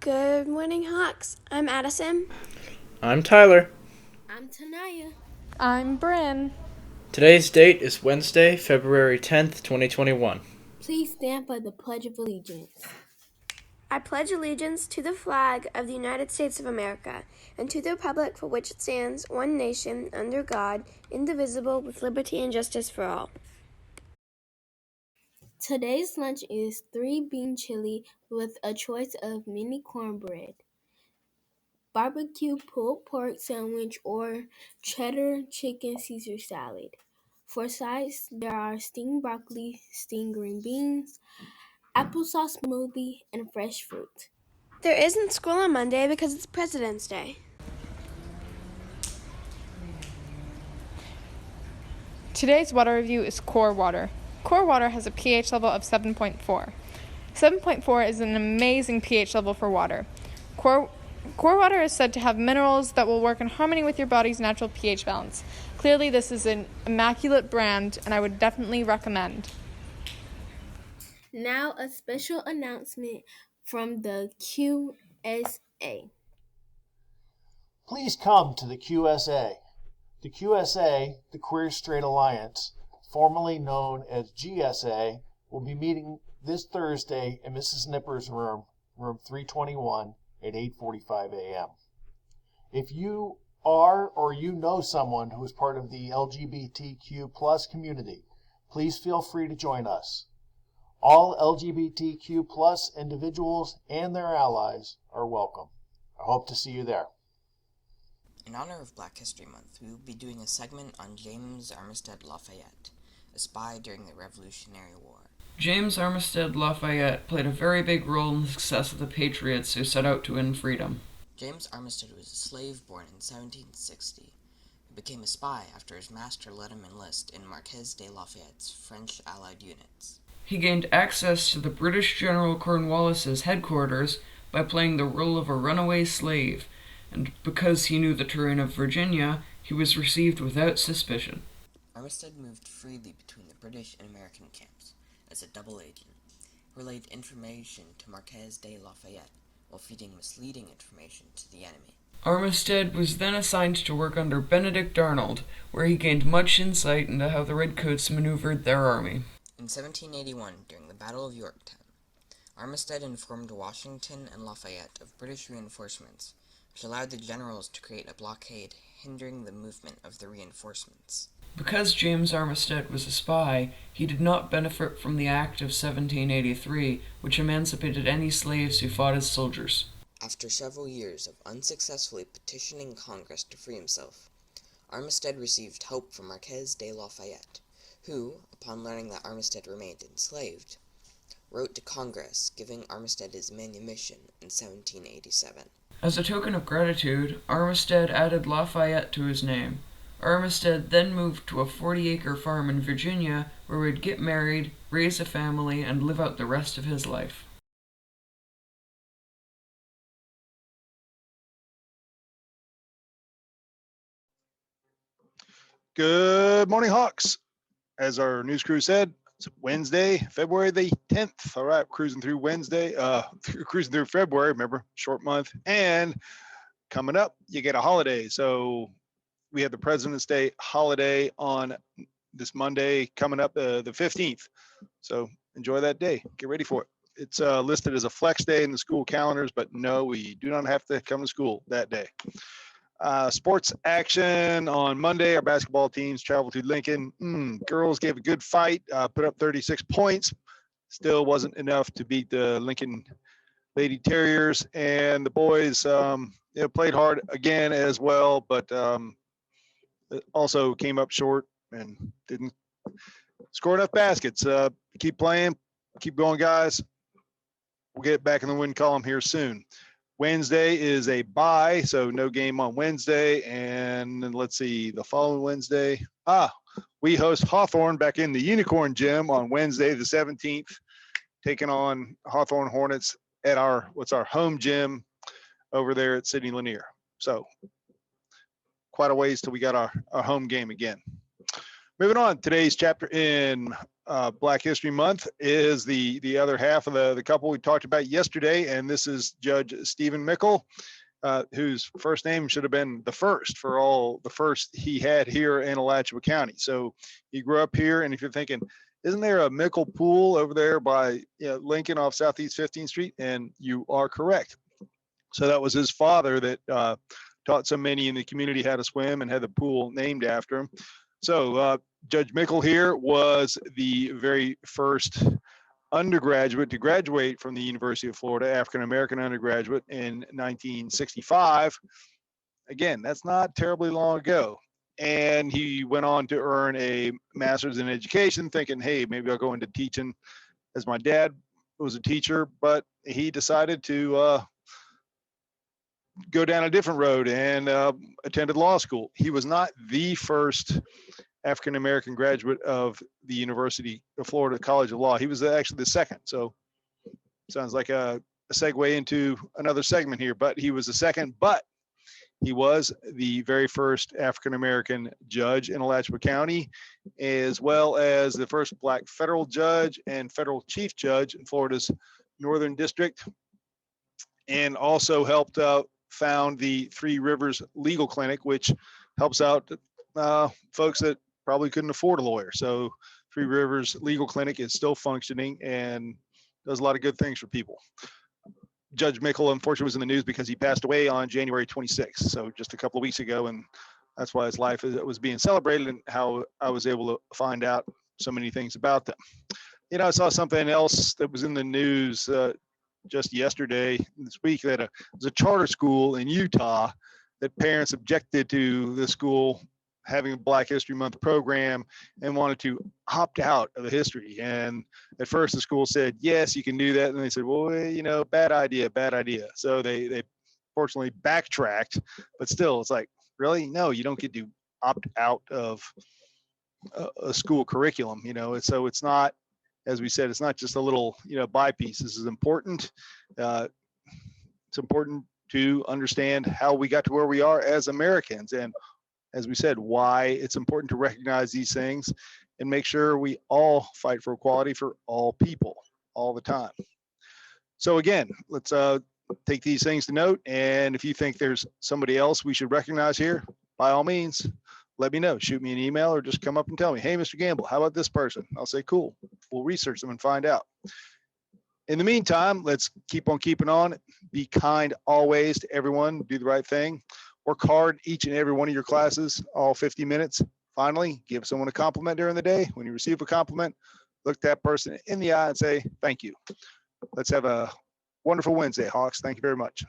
Good morning, Hawks. I'm Addison. I'm Tyler. I'm Tanaya. I'm Bryn. Today's date is Wednesday, February 10th, 2021. Please stand for the Pledge of Allegiance. I pledge allegiance to the flag of the United States of America and to the republic for which it stands, one nation, under God, indivisible, with liberty and justice for all. Today's lunch is 3-bean chili with a choice of mini cornbread, barbecue pulled pork sandwich, or cheddar chicken Caesar salad. For sides, there are steamed broccoli, steamed green beans, applesauce smoothie, and fresh fruit. There isn't school on Monday because it's President's Day. Today's water review is Core Water. Core Water has a pH level of 7.4. 7.4 is an amazing pH level for water. Core Water is said to have minerals that will work in harmony with your body's natural pH balance. Clearly, this is an immaculate brand, and I would definitely recommend. Now, a special announcement from the QSA. Please come to the QSA. The QSA, the Queer Straight Alliance, formerly known as GSA, will be meeting this Thursday in Mrs. Nipper's room 321 at 8:45 a.m. If you are or you know someone who is part of the LGBTQ plus community, please feel free to join us. All LGBTQ plus individuals and their allies are welcome. I hope to see you there. In honor of Black History Month, we will be doing a segment on James Armistead Lafayette, a spy during the Revolutionary War. James Armistead Lafayette played a very big role in the success of the Patriots who set out to win freedom. James Armistead was a slave born in 1760. He became a spy after his master let him enlist in Marquis de Lafayette's French Allied units. He gained access to the British General Cornwallis's headquarters by playing the role of a runaway slave, and because he knew the terrain of Virginia, he was received without suspicion. Armistead moved freely between the British and American camps as a double agent. He relayed information to Marquis de Lafayette while feeding misleading information to the enemy. Armistead was then assigned to work under Benedict Arnold, where he gained much insight into how the Redcoats maneuvered their army. In 1781, during the Battle of Yorktown, Armistead informed Washington and Lafayette of British reinforcements, which allowed the generals to create a blockade hindering the movement of the reinforcements. Because James Armistead was a spy, he did not benefit from the Act of 1783, which emancipated any slaves who fought as soldiers. After several years of unsuccessfully petitioning Congress to free himself, Armistead received help from Marquis de Lafayette, who, upon learning that Armistead remained enslaved, wrote to Congress giving Armistead his manumission in 1787. As a token of gratitude, Armistead added Lafayette to his name. Armistead then moved to a 40-acre farm in Virginia where he'd get married, raise a family, and live out the rest of his life. Good morning, Hawks. As our news crew said, it's Wednesday, February the 10th. All right, cruising through Wednesday, cruising through February, remember, short month. And coming up, you get a holiday. So we have the President's Day holiday on this Monday coming up, the 15th. So enjoy that day. Get ready for it. It's listed as a flex day in the school calendars, but no, we do not have to come to school that day. Sports action on Monday. Our basketball teams traveled to Lincoln. Girls gave a good fight, put up 36 points. Still wasn't enough to beat the Lincoln Lady Terriers. And the boys played hard again as well, but also came up short and didn't score enough baskets. Keep playing. Keep going, guys. We'll get back in the win column here soon. Wednesday is a bye, so no game on Wednesday. And let's see, the following Wednesday, we host Hawthorne back in the Unicorn Gym on Wednesday, the 17th, taking on Hawthorne Hornets at our home gym over there at Sidney Lanier. So quite a ways till we got our home game again. Moving on, today's chapter in Black History Month is the other half of the couple we talked about yesterday, and this is Judge Stephen Mickel, whose first name should have been the first for all the first he had here in Alachua County. So he grew up here, and if you're thinking, isn't there a Mickel pool over there by Lincoln off Southeast 15th Street? And you are correct. So that was his father that taught so many in the community how to swim and had the pool named after him. So Judge Mickel here was the very first undergraduate to graduate from the University of Florida, African-American undergraduate in 1965. Again, that's not terribly long ago. And he went on to earn a master's in education, thinking, hey, maybe I'll go into teaching, as my dad was a teacher, but he decided to go down a different road and attended law school. He was not the first African-American graduate of the University of Florida College of Law. He was actually the second. So sounds like a segue into another segment here, but he was the second, but he was the very first African-American judge in Alachua County, as well as the first Black federal judge and federal chief judge in Florida's Northern District, and also helped found the Three Rivers Legal Clinic, which helps out folks that probably couldn't afford a lawyer. So Three Rivers Legal Clinic is still functioning and does a lot of good things for people. Judge Mickel, unfortunately, was in the news because he passed away on January 26th, so just a couple of weeks ago, and that's why his life was being celebrated and how I was able to find out so many things about them. I saw something else that was in the news just yesterday, this week, that it was a charter school in Utah that parents objected to the school having a Black History Month program and wanted to opt out of the history. And at first the school said, yes, you can do that. And they said, well, bad idea. So they fortunately backtracked, but still it's like, really? No, you don't get to opt out of a school curriculum, so it's not, as we said, it's not just a little, by piece. This is important. It's important to understand how we got to where we are as Americans. And as we said, why it's important to recognize these things and make sure we all fight for equality for all people all the time. So again, let's take these things to note. And if you think there's somebody else we should recognize here, by all means, let me know. Shoot me an email or just come up and tell me, hey, Mr. Gamble, how about this person? I'll say, cool. We'll research them and find out. In the meantime, let's keep on keeping on. Be kind always to everyone. Do the right thing. Work hard each and every one of your classes, all 50 minutes. Finally, give someone a compliment during the day. When you receive a compliment, look that person in the eye and say, thank you. Let's have a wonderful Wednesday, Hawks. Thank you very much.